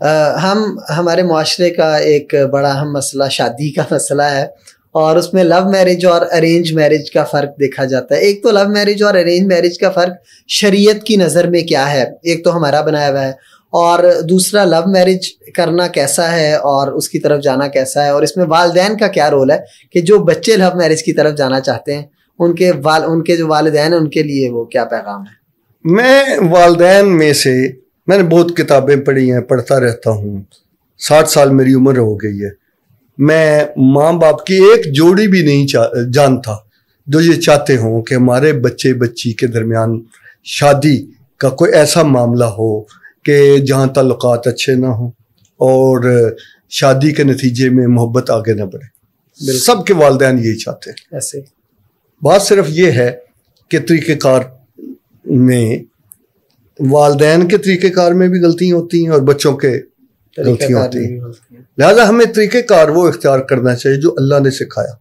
ہمارے معاشرے کا ایک بڑا اہم مسئلہ شادی کا مسئلہ ہے، اور اس میں لو میرج اور ارینج میرج کا فرق دیکھا جاتا ہے. ایک تو لو میرج اور ارینج میرج کا فرق شریعت کی نظر میں کیا ہے، ایک تو ہمارا بنایا ہوا ہے، اور دوسرا لو میرج کرنا کیسا ہے اور اس کی طرف جانا کیسا ہے، اور اس میں والدین کا کیا رول ہے کہ جو بچے لو میرج کی طرف جانا چاہتے ہیں ان کے جو والدین ہیں ان کے لیے وہ کیا پیغام ہے؟ میں والدین میں سے میں نے بہت کتابیں پڑھی ہیں، پڑھتا رہتا ہوں، 60 سال میری عمر ہو گئی ہے. میں ماں باپ کی ایک جوڑی بھی نہیں جانتا جو یہ چاہتے ہوں کہ ہمارے بچے بچی کے درمیان شادی کا کوئی ایسا معاملہ ہو کہ جہاں تعلقات اچھے نہ ہوں اور شادی کے نتیجے میں محبت آگے نہ بڑھے. سب کے والدین یہی چاہتے ہیں. ایسے بات صرف یہ ہے کہ طریقہ کار میں والدین کے طریقہ کار میں بھی غلطیاں ہوتی ہیں اور بچوں کے غلطیاں ہوتی ہیں. لہٰذا ہمیں طریقہ کار وہ اختیار کرنا چاہیے جو اللہ نے سکھایا.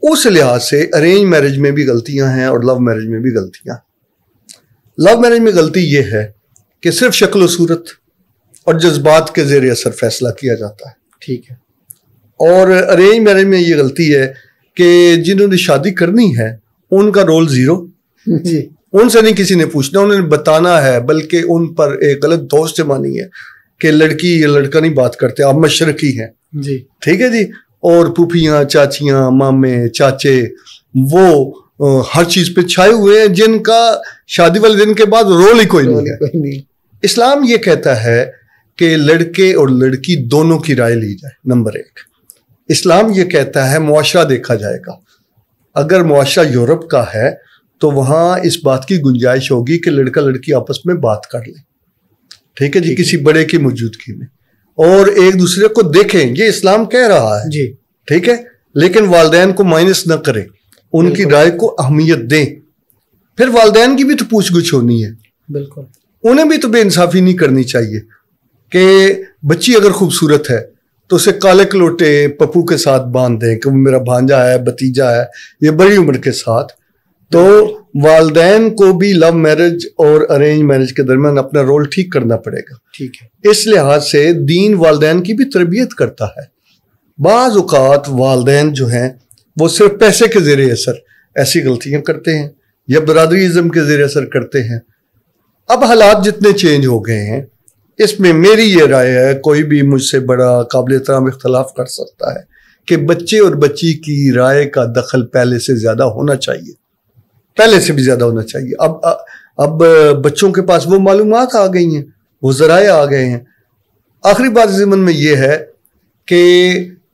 اس لحاظ سے ارینج میرج میں بھی غلطیاں ہیں اور لو میرج میں بھی غلطیاں ہیں. لو میرج میں غلطی یہ ہے کہ صرف شکل و صورت اور جذبات کے زیر اثر فیصلہ کیا جاتا ہے. ٹھیک ہے. اور ارینج میرج میں یہ غلطی ہے کہ جنہوں نے شادی کرنی ہے ان کا رول زیرو. جی. ان سے نہیں کسی نے پوچھنا، انہوں نے بتانا ہے، بلکہ ان پر ایک غلط دوست جمانی ہے کہ لڑکی یا لڑکا نہیں بات کرتے، آپ مشرقی ہیں. جی. ٹھیک ہے جی. اور پھوپھیاں، چاچیاں، مامے، چاچے وہ ہر چیز پہ چھائے ہوئے ہیں جن کا شادی والے دن کے بعد رول ہی کوئی نہیں ہے. اسلام یہ کہتا ہے کہ لڑکے اور لڑکی دونوں کی رائے لی جائے. نمبر 1. اسلام یہ کہتا ہے معاشرہ دیکھا جائے گا. اگر معاشرہ یورپ کا ہے تو وہاں اس بات کی گنجائش ہوگی کہ لڑکا لڑکی آپس میں بات کر لیں. ٹھیک ہے جی. کسی بڑے کی موجودگی میں اور ایک دوسرے کو دیکھیں. یہ اسلام کہہ رہا ہے. جی. ٹھیک ہے. لیکن والدین کو مائنس نہ کریں، ان کی رائے کو اہمیت دیں. پھر والدین کی بھی تو پوچھ گچھ ہونی ہے. بالکل. انہیں بھی تو بے انصافی نہیں کرنی چاہیے کہ بچی اگر خوبصورت ہے تو اسے کالے کلوٹے پپو کے ساتھ باندھ دیں کہ وہ میرا بھانجا ہے، بھتیجا ہے، یہ بڑی عمر کے ساتھ. تو والدین کو بھی لو میرج اور ارینج میرج کے درمیان اپنا رول ٹھیک کرنا پڑے گا. ٹھیک ہے. اس لحاظ سے دین والدین کی بھی تربیت کرتا ہے. بعض اوقات والدین جو ہیں وہ صرف پیسے کے زیر اثر ایسی غلطیاں کرتے ہیں یا برادری ازم کے زیر اثر کرتے ہیں. اب حالات جتنے چینج ہو گئے ہیں اس میں میری یہ رائے ہے، کوئی بھی مجھ سے بڑا قابل احترام اختلاف کر سکتا ہے کہ بچے اور بچی کی رائے کا دخل پہلے سے زیادہ ہونا چاہیے، پہلے سے بھی زیادہ ہونا چاہیے. اب بچوں کے پاس وہ معلومات آ گئی ہیں، وہ ذرائع آ گئے ہیں. آخری بات ضمن میں یہ ہے کہ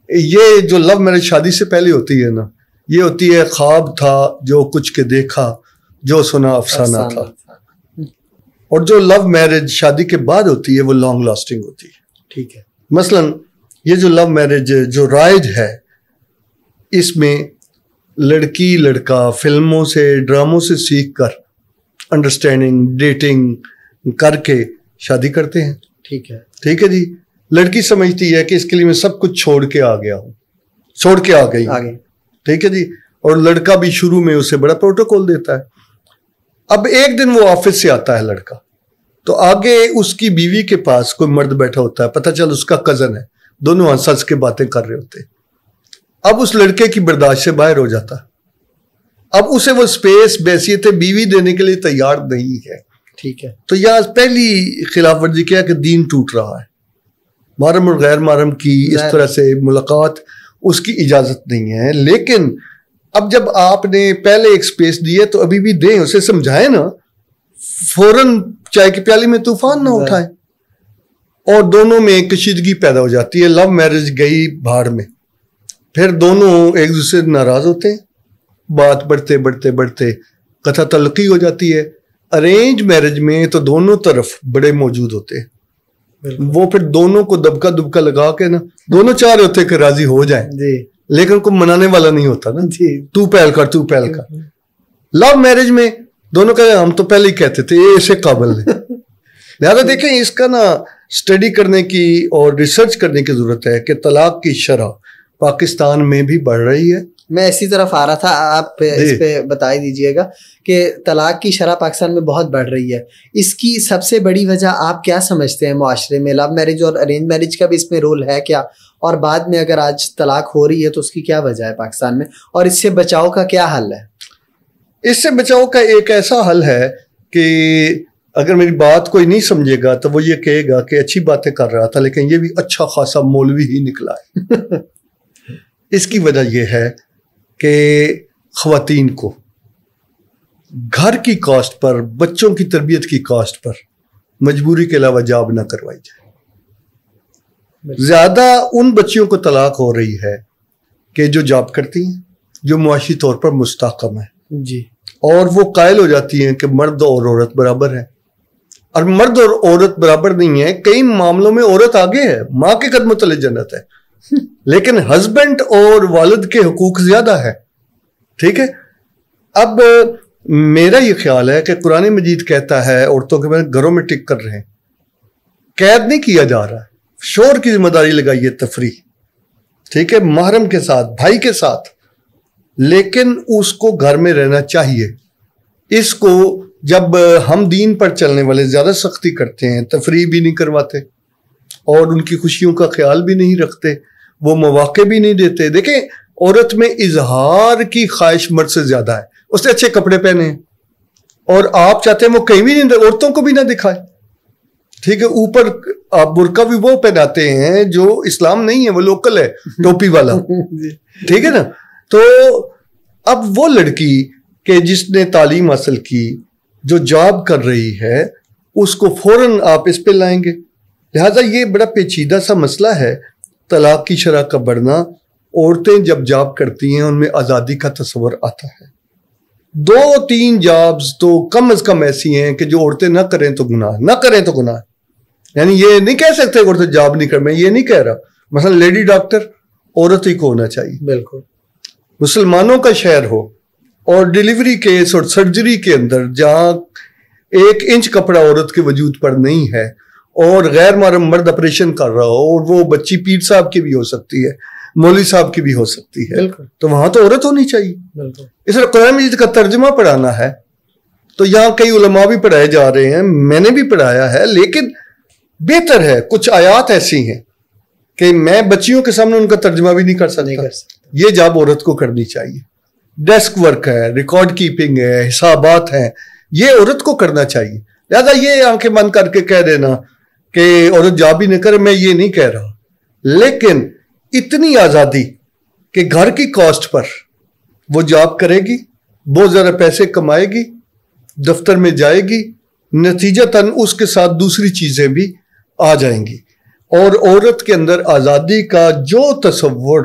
یہ جو لو میرج شادی سے پہلے ہوتی ہے نا، یہ ہوتی ہے خواب تھا جو کچھ کے دیکھا، جو سنا افسانہ تھا. اور جو لو میرج شادی کے بعد ہوتی ہے وہ لانگ لاسٹنگ ہوتی ہے. ٹھیک ہے. مثلا یہ جو لو میرج جو رائج ہے اس میں لڑکی لڑکا فلموں سے ڈراموں سے سیکھ کر انڈرسٹینڈنگ ڈیٹنگ کر کے شادی کرتے ہیں. ٹھیک ہے. ٹھیک ہے جی. لڑکی سمجھتی ہے کہ اس کے لیے میں سب کچھ چھوڑ کے آ گیا ہوں، چھوڑ کے آ گئی. ٹھیک ہے جی. اور لڑکا بھی شروع میں اسے بڑا پروٹوکول دیتا ہے. اب ایک دن وہ آفس سے آتا ہے لڑکا، تو آگے اس کی بیوی کے پاس کوئی مرد بیٹھا ہوتا ہے، پتہ چل اس کا کزن ہے، دونوں ہنس ہنس کے باتیں کر رہے ہوتے ہیں. اب اس لڑکے کی برداشت سے باہر ہو جاتا. اب اسے وہ سپیس بحیثیت بیوی دینے کے لیے تیار نہیں ہے. ٹھیک ہے. تو یہاں پہلی خلاف ورزی کیا کہ دین ٹوٹ رہا ہے. محرم اور غیر محرم کی اس طرح سے ملاقات اس کی اجازت نہیں ہے. لیکن اب جب آپ نے پہلے ایک سپیس دی ہے تو ابھی بھی دیں، اسے سمجھائیں نا، فوراً چائے کی پیالی میں طوفان نہ اٹھائیں. اور دونوں میں کشیدگی پیدا ہو جاتی ہے. لو میرج گئی بھاڑ میں، پھر دونوں ایک دوسرے سے ناراض ہوتے ہیں، بات بڑھتے بڑھتے بڑھتے قطع تلقی ہو جاتی ہے. ارینج میرج میں تو دونوں طرف بڑے موجود ہوتے ہیں، وہ پھر دونوں کو دبکا دبکا لگا کے نا، دونوں چاہ رہے ہوتے کہ راضی ہو جائیں لیکن کوئی منانے والا نہیں ہوتا نا. تو پہل کر تو پہل کر. لو میرج میں دونوں کہتے ہم تو پہلے ہی کہتے تھے یہ اسے قابل ہے. لہٰذا دیکھیں اس کا نا اسٹڈی کرنے کی اور ریسرچ کرنے کی ضرورت ہے کہ طلاق کی شرح پاکستان میں بھی بڑھ رہی ہے میں اسی طرف آ رہا تھا, آپ اس پہ بتا دیجیے گا کہ طلاق کی شرح پاکستان میں بہت بڑھ رہی ہے. اس کی سب سے بڑی وجہ آپ کیا سمجھتے ہیں معاشرے میں؟ لو میرج اور ارینج میرج کا بھی اس میں رول ہے کیا؟ اور بعد میں اگر آج طلاق ہو رہی ہے تو اس کی کیا وجہ ہے پاکستان میں, اور اس سے بچاؤ کا کیا حل ہے؟ اس سے بچاؤ کا ایک ایسا حل ہے کہ اگر میری بات کوئی نہیں سمجھے گا تو وہ یہ کہے گا کہ اچھی باتیں کر رہا تھا لیکن یہ بھی اچھا خاصا مولوی ہی نکلا ہے. اس کی وجہ یہ ہے کہ خواتین کو گھر کی کاسٹ پر, بچوں کی تربیت کی کاسٹ پر مجبوری کے علاوہ جاب نہ کروائی جائے. زیادہ ان بچیوں کو طلاق ہو رہی ہے کہ جو جاب کرتی ہیں, جو معاشی طور پر مستحکم ہے جی, اور وہ قائل ہو جاتی ہیں کہ مرد اور عورت برابر ہے. اور مرد اور عورت برابر نہیں ہے, کئی معاملوں میں عورت آگے ہے, ماں کے قدموں تلے جنت ہے, لیکن ہسبینڈ اور والد کے حقوق زیادہ ہے. ٹھیک ہے, اب میرا یہ خیال ہے کہ قرآن مجید کہتا ہے عورتوں کے بعد گھروں میں ٹک کر رہے ہیں, قید نہیں کیا جا رہا ہے. شوہر کی ذمہ داری لگائیے تفریح, ٹھیک ہے, محرم کے ساتھ, بھائی کے ساتھ, لیکن اس کو گھر میں رہنا چاہیے. اس کو جب ہم دین پر چلنے والے زیادہ سختی کرتے ہیں, تفریح بھی نہیں کرواتے اور ان کی خوشیوں کا خیال بھی نہیں رکھتے, وہ مواقع بھی نہیں دیتے. دیکھیں عورت میں اظہار کی خواہش مرد سے زیادہ ہے, اس نے اچھے کپڑے پہنے ہیں اور آپ چاہتے ہیں وہ کہیں بھی نہیں, عورتوں کو بھی نہ دکھائے. ٹھیک ہے, اوپر آپ برقع بھی وہ پہناتے ہیں جو اسلام نہیں ہے, وہ لوکل ہے, ٹوپی والا. ٹھیک ہے نا, تو اب وہ لڑکی کہ جس نے تعلیم حاصل کی, جو جاب کر رہی ہے, اس کو فوراً آپ اس پہ لائیں گے. لہٰذا یہ بڑا پیچیدہ سا مسئلہ ہے طلاق کی شرح کا بڑھنا. عورتیں جب جاب کرتی ہیں ان میں آزادی کا تصور آتا ہے. 2-3 جابز تو کم از کم ایسی ہیں کہ جو عورتیں نہ کریں تو گناہ, نہ کریں تو گناہ. یعنی یہ نہیں کہہ سکتے عورتیں جاب نہیں کر, میں یہ نہیں کہہ رہا. مثلا لیڈی ڈاکٹر عورت ہی کو ہونا چاہیے. بالکل, مسلمانوں کا شہر ہو اور ڈیلیوری کیس اور سرجری کے اندر جہاں 1 انچ کپڑا عورت کے وجود پر نہیں ہے اور غیر محرم مرد آپریشن کر رہا ہو, اور وہ بچی پیر صاحب کی بھی ہو سکتی ہے, مولوی صاحب کی بھی ہو سکتی ہے, تو وہاں تو عورت ہونی چاہیے. اس طرح قرآن مجید کا ترجمہ پڑھانا ہے تو یہاں کئی علماء بھی پڑھائے جا رہے ہیں, میں نے بھی پڑھایا ہے, لیکن بہتر ہے کچھ آیات ایسی ہیں کہ میں بچیوں کے سامنے ان کا ترجمہ بھی نہیں کر سکتا. یہ جاب عورت کو کرنی چاہیے. ڈیسک ورک ہے, ریکارڈ کیپنگ ہے, حسابات ہیں, یہ عورت کو کرنا چاہیے. لہذا یہ آنکھیں بند کر کے کہہ دینا کہ عورت جاب ہی نہ کرے, میں یہ نہیں کہہ رہا, لیکن اتنی آزادی کہ گھر کی کاسٹ پر وہ جاب کرے گی, بہت زیادہ پیسے کمائے گی, دفتر میں جائے گی, نتیجتاً اس کے ساتھ دوسری چیزیں بھی آ جائیں گی. اور عورت کے اندر آزادی کا جو تصور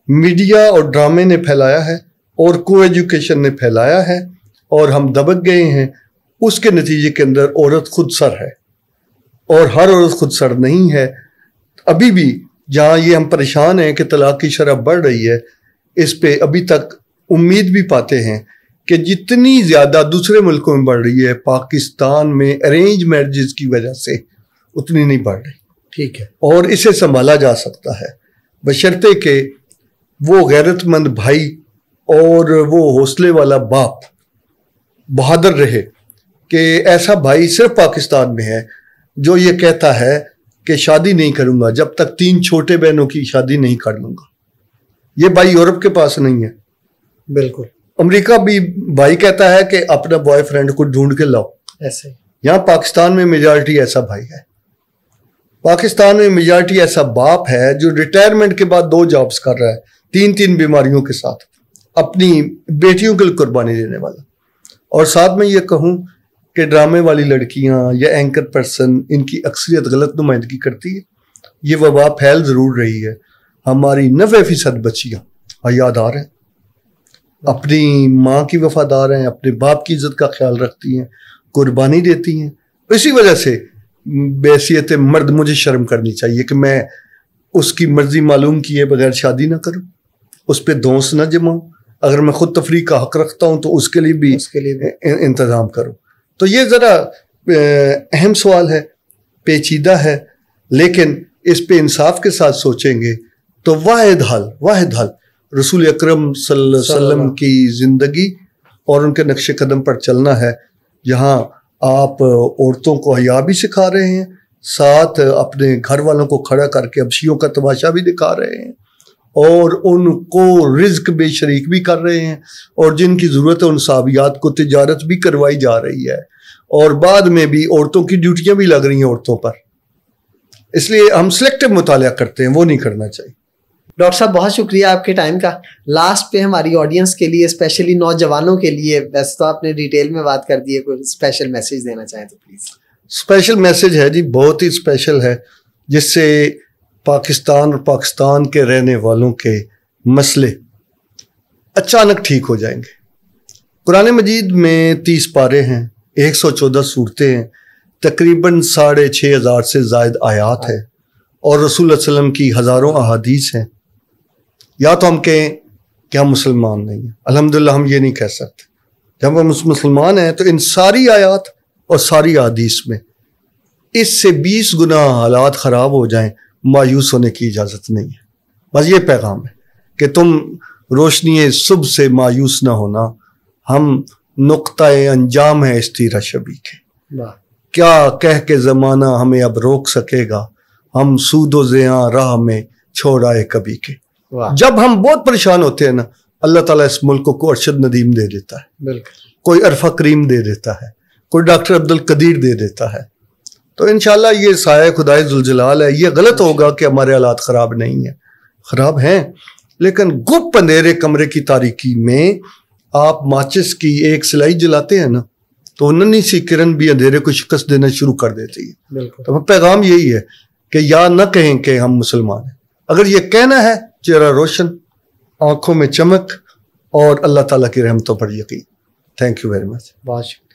میڈیا اور ڈرامے نے پھیلایا ہے اور کو ایجوکیشن نے پھیلایا ہے اور ہم دبک گئے ہیں, اس کے نتیجے کے اندر عورت خود سر ہے. اور ہر عورت خود سر نہیں ہے. ابھی بھی جہاں یہ ہم پریشان ہیں کہ طلاق کی شرح بڑھ رہی ہے, اس پہ ابھی تک امید بھی پاتے ہیں کہ جتنی زیادہ دوسرے ملکوں میں بڑھ رہی ہے, پاکستان میں ارینج میرجز کی وجہ سے اتنی نہیں بڑھ رہی. ٹھیک ہے, اور اسے سنبھالا جا سکتا ہے بشرطے کہ وہ غیرت مند بھائی اور وہ حوصلے والا باپ بہادر رہے کہ ایسا بھائی صرف پاکستان میں ہے جو یہ کہتا ہے کہ شادی نہیں کروں گا جب تک 3 چھوٹے بہنوں کی شادی نہیں کر لوں گا. یہ بھائی یورپ کے پاس نہیں ہے. بالکل, امریکہ بھی بھائی کہتا ہے کہ اپنا بوائے فرینڈ کو ڈھونڈ کے لاؤ. ایسے یہاں پاکستان میں میجارٹی ایسا بھائی ہے. پاکستان میں میجارٹی ایسا باپ ہے جو ریٹائرمنٹ کے بعد 2 جابز کر رہا ہے, 3 بیماریوں کے ساتھ, اپنی بیٹیوں کے لیے قربانی دینے والا. اور ساتھ میں یہ کہوں کہ ڈرامے والی لڑکیاں یا اینکر پرسن ان کی اکثریت غلط نمائندگی کرتی ہے. یہ وبا پھیل ضرور رہی ہے. ہماری 90% بچیاں حیادار ہیں, اپنی ماں کی وفادار ہیں, اپنے باپ کی عزت کا خیال رکھتی ہیں, قربانی دیتی ہیں. اسی وجہ سے بحیثیت مرد مجھے شرم کرنی چاہیے کہ میں اس کی مرضی معلوم کیے بغیر شادی نہ کروں, اس پہ دونس نہ جماؤں. اگر میں خود تفریح کا حق رکھتا ہوں تو اس کے لیے بھی انتظام کروں. تو یہ ذرا اہم سوال ہے, پیچیدہ ہے, لیکن اس پہ انصاف کے ساتھ سوچیں گے تو واحد حل رسول اکرم صلی اللہ علیہ وسلم کی زندگی اور ان کے نقش قدم پر چلنا ہے، جہاں آپ عورتوں کو حیا بھی سکھا رہے ہیں، ساتھ اپنے گھر والوں کو کھڑا کر کے حبشیوں کا تماشا بھی دکھا رہے ہیں، اور ان کو رزق میں شریک بھی کر رہے ہیں، اور جن کی ضرورت ہے ان صحابیات کو تجارت بھی کروائی جا رہی ہے، اور بعد میں بھی عورتوں کی ڈیوٹیاں بھی لگ رہی ہیں عورتوں پر. اس لیے ہم سلیکٹو مطالعہ کرتے ہیں، وہ نہیں کرنا چاہیے. ڈاکٹر صاحب بہت شکریہ آپ کے ٹائم کا. لاسٹ پہ ہماری آڈینس کے لیے اسپیشلی نوجوانوں کے لیے، ویسے تو آپ نے ڈیٹیل میں بات کر دی ہے، کوئی اسپیشل میسج دینا چاہیں تو پلیز. اسپیشل میسج ہے جی، بہت ہی اسپیشل ہے، جس سے پاکستان اور پاکستان کے رہنے والوں کے مسئلے اچانک ٹھیک ہو جائیں گے. قرآن مجید میں 30 پارے ہیں، 114 صورتیں ہیں، تقریباً 6500 سے زائد آیات ہیں، اور رسول اللہ علیہ وسلم کی ہزاروں احادیث ہیں. یا تو ہم کہیں کہ ہم مسلمان نہیں ہیں، الحمدللہ ہم یہ نہیں کہہ سکتے. جب ہم مسلمان ہیں تو ان ساری آیات اور ساری احادیث میں اس سے 20 گنا حالات خراب ہو جائیں، مایوس ہونے کی اجازت نہیں ہے. بس یہ پیغام ہے کہ تم روشنی صبح سے مایوس نہ ہونا، ہم نقطۂ انجام ہے اس تیرہ شبی کے. کیا کہہ کے زمانہ ہمیں اب روک سکے گا، ہم سود و زیاں راہ میں چھوڑ آئے کبھی کے. جب ہم بہت پریشان ہوتے ہیں نا، اللہ تعالیٰ اس ملک کو ارشد ندیم دے دیتا ہے، بالکل کوئی عرفہ کریم دے دیتا ہے، کوئی ڈاکٹر عبد القدیر دے دیتا ہے. تو انشاءاللہ یہ سایہ خدائے ذوالجلال ہے. یہ غلط ہوگا کہ ہمارے حالات خراب نہیں ہیں، خراب ہیں، لیکن گپ اندھیرے کمرے کی تاریکی میں آپ ماچس کی ایک سلائی جلاتے ہیں نا، تو ننھی سی کرن بھی اندھیرے کو شکست دینا شروع کر دیتی ہے. تو پیغام یہی ہے کہ یا نہ کہیں کہ ہم مسلمان ہیں، اگر یہ کہنا ہے چہرہ روشن، آنکھوں میں چمک، اور اللہ تعالیٰ کی رحمتوں پر یقین. Thank you very much. بہت شکریہ.